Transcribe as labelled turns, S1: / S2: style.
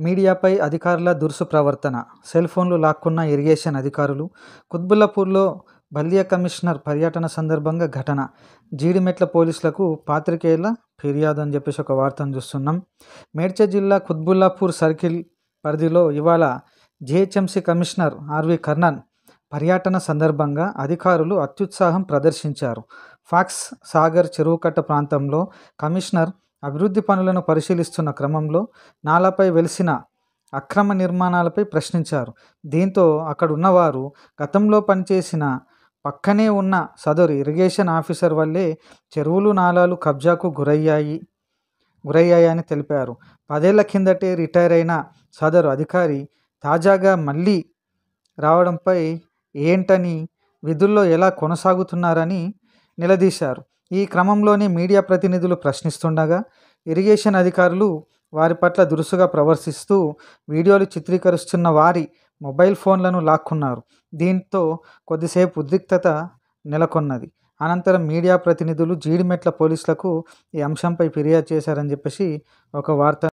S1: మీడియాపై అధికారుల దురుసు ప్రవర్తన, సెల్ ఫోన్లు లాక్కున్న ఇరిగేషన్ అధికారులు, కుత్బుల్లాపూర్లో బల్దియా కమిషనర్ పర్యటన సందర్భంగా ఘటన, జీడిమెట్ల పోలీసులకు పాత్రికేయుల ఫిర్యాదు అని చెప్పేసి ఒక వార్తను చూస్తున్నాం. మేడ్చల్ జిల్లా కుత్బుల్లాపూర్ సర్కిల్ పరిధిలో ఇవాళ జిహెచ్ఎంసీ కమిషనర్ ఆర్వి కర్ణన్ పర్యటన సందర్భంగా అధికారులు అత్యుత్సాహం ప్రదర్శించారు. ఫాక్స్ సాగర్ చెరువుకట్ట ప్రాంతంలో కమిషనర్ అభివృద్ధి పనులను పరిశీలిస్తున్న క్రమంలో నాలాపై వెలిసిన అక్రమ నిర్మాణాలపై ప్రశ్నించారు. దీంతో అక్కడ ఉన్నవారు గతంలో పనిచేసిన పక్కనే ఉన్న సదరు ఇరిగేషన్ ఆఫీసర్ వల్లే చెరువులు నాలాలు కబ్జాకు గురయ్యాయని తెలిపారు. 10 ఏళ్ల కిందటే రిటైర్ అయిన సదరు అధికారి తాజాగా మళ్ళీ రావడంపై ఏంటని, విధుల్లో ఎలా కొనసాగుతున్నారని నిలదీశారు. ఈ క్రమంలోనే మీడియా ప్రతినిధులు ప్రశ్నిస్తుండగా ఇరిగేషన్ అధికారులు వారి పట్ల దురుసుగా ప్రవర్తిస్తూ వీడియోలు చిత్రీకరిస్తున్న వారి మొబైల్ ఫోన్లను లాక్కున్నారు. దీంతో కొద్దిసేపు ఉద్రిక్తత నెలకొన్నది. అనంతరం మీడియా ప్రతినిధులు జీడిమెట్ల పోలీసులకు ఈ అంశంపై ఫిర్యాదు చేశారని చెప్పేసి ఒక వార్త